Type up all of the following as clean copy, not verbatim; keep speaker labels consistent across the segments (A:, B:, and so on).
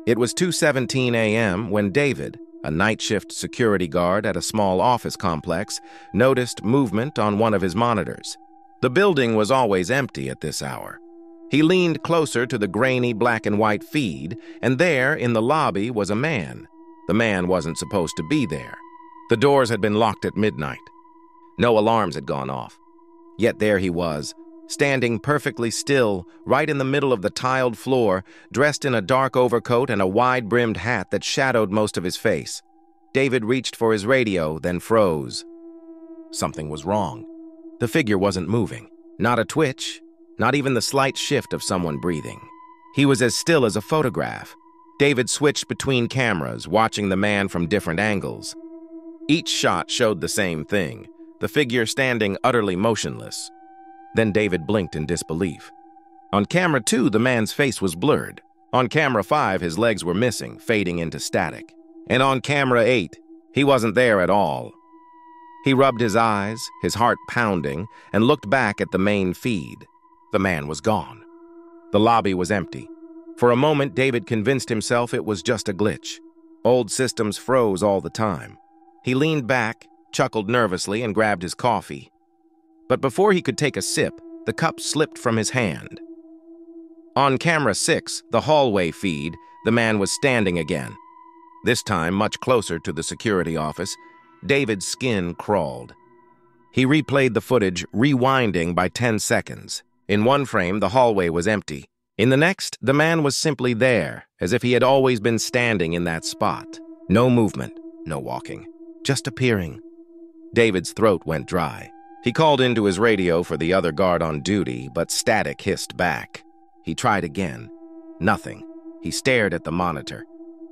A: It was 2:17 a.m. when David, a night shift security guard at a small office complex, noticed movement on one of his monitors. The building was always empty at this hour. He leaned closer to the grainy black and white feed, and there, in the lobby, was a man. The man wasn't supposed to be there. The doors had been locked at midnight. No alarms had gone off. Yet there he was, standing perfectly still, right in the middle of the tiled floor, dressed in a dark overcoat and a wide-brimmed hat that shadowed most of his face. David reached for his radio, then froze. Something was wrong. The figure wasn't moving. Not a twitch, not even the slight shift of someone breathing. He was as still as a photograph. David switched between cameras, watching the man from different angles. Each shot showed the same thing, the figure standing utterly motionless. Then David blinked in disbelief. On camera 2, the man's face was blurred. On camera 5, his legs were missing, fading into static. And on camera 8, he wasn't there at all. He rubbed his eyes, his heart pounding, and looked back at the main feed. The man was gone. The lobby was empty. For a moment, David convinced himself it was just a glitch. Old systems froze all the time. He leaned back, chuckled nervously, and grabbed his coffee. But before he could take a sip, the cup slipped from his hand. On camera 6, the hallway feed, the man was standing again. This time, much closer to the security office. David's skin crawled. He replayed the footage, rewinding by 10 seconds. In one frame, the hallway was empty. In the next, the man was simply there, as if he had always been standing in that spot. No movement, no walking, just appearing. David's throat went dry. He called into his radio for the other guard on duty, but static hissed back. He tried again. Nothing. He stared at the monitor.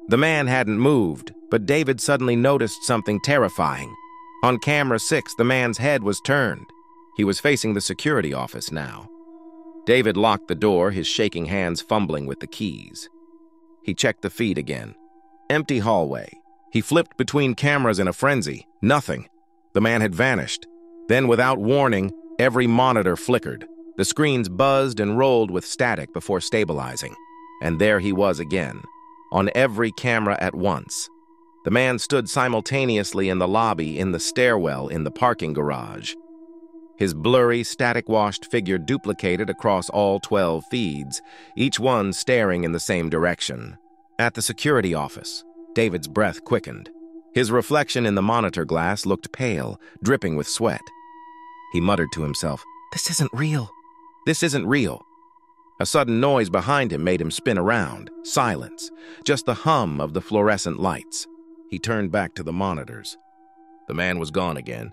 A: The man hadn't moved, but David suddenly noticed something terrifying. On camera 6, the man's head was turned. He was facing the security office now. David locked the door, his shaking hands fumbling with the keys. He checked the feed again. Empty hallway. He flipped between cameras in a frenzy. Nothing. The man had vanished. Then, without warning, every monitor flickered. The screens buzzed and rolled with static before stabilizing. And there he was again, on every camera at once. The man stood simultaneously in the lobby, in the stairwell, in the parking garage. His blurry, static-washed figure duplicated across all 12 feeds, each one staring in the same direction. At the security office, David's breath quickened. His reflection in the monitor glass looked pale, dripping with sweat. He muttered to himself, "This isn't real. This isn't real." A sudden noise behind him made him spin around. Silence. Just the hum of the fluorescent lights. He turned back to the monitors. The man was gone again.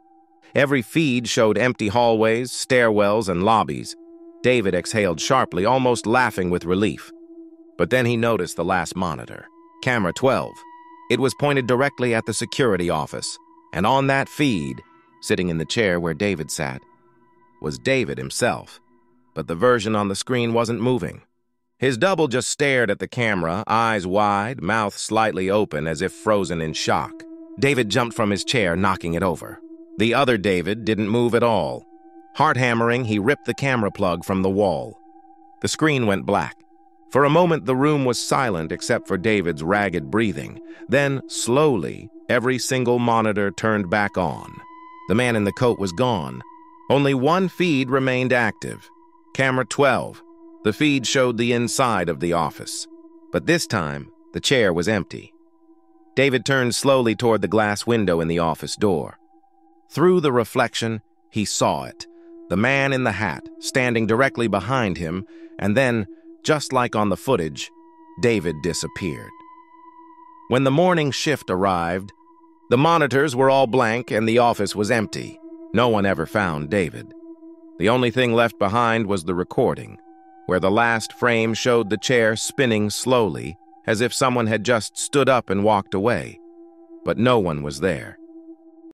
A: Every feed showed empty hallways, stairwells, and lobbies. David exhaled sharply, almost laughing with relief. But then he noticed the last monitor. Camera 12. It was pointed directly at the security office. And on that feed, sitting in the chair where David sat, was David himself. But the version on the screen wasn't moving. His double just stared at the camera, eyes wide, mouth slightly open as if frozen in shock. David jumped from his chair, knocking it over. The other David didn't move at all. Heart-hammering, he ripped the camera plug from the wall. The screen went black. For a moment, the room was silent except for David's ragged breathing. Then, slowly, every single monitor turned back on. The man in the coat was gone. Only one feed remained active. Camera 12. The feed showed the inside of the office. But this time, the chair was empty. David turned slowly toward the glass window in the office door. Through the reflection, he saw it. The man in the hat, standing directly behind him, and then, just like on the footage, David disappeared. When the morning shift arrived, the monitors were all blank and the office was empty. No one ever found David. The only thing left behind was the recording, where the last frame showed the chair spinning slowly, as if someone had just stood up and walked away. But no one was there.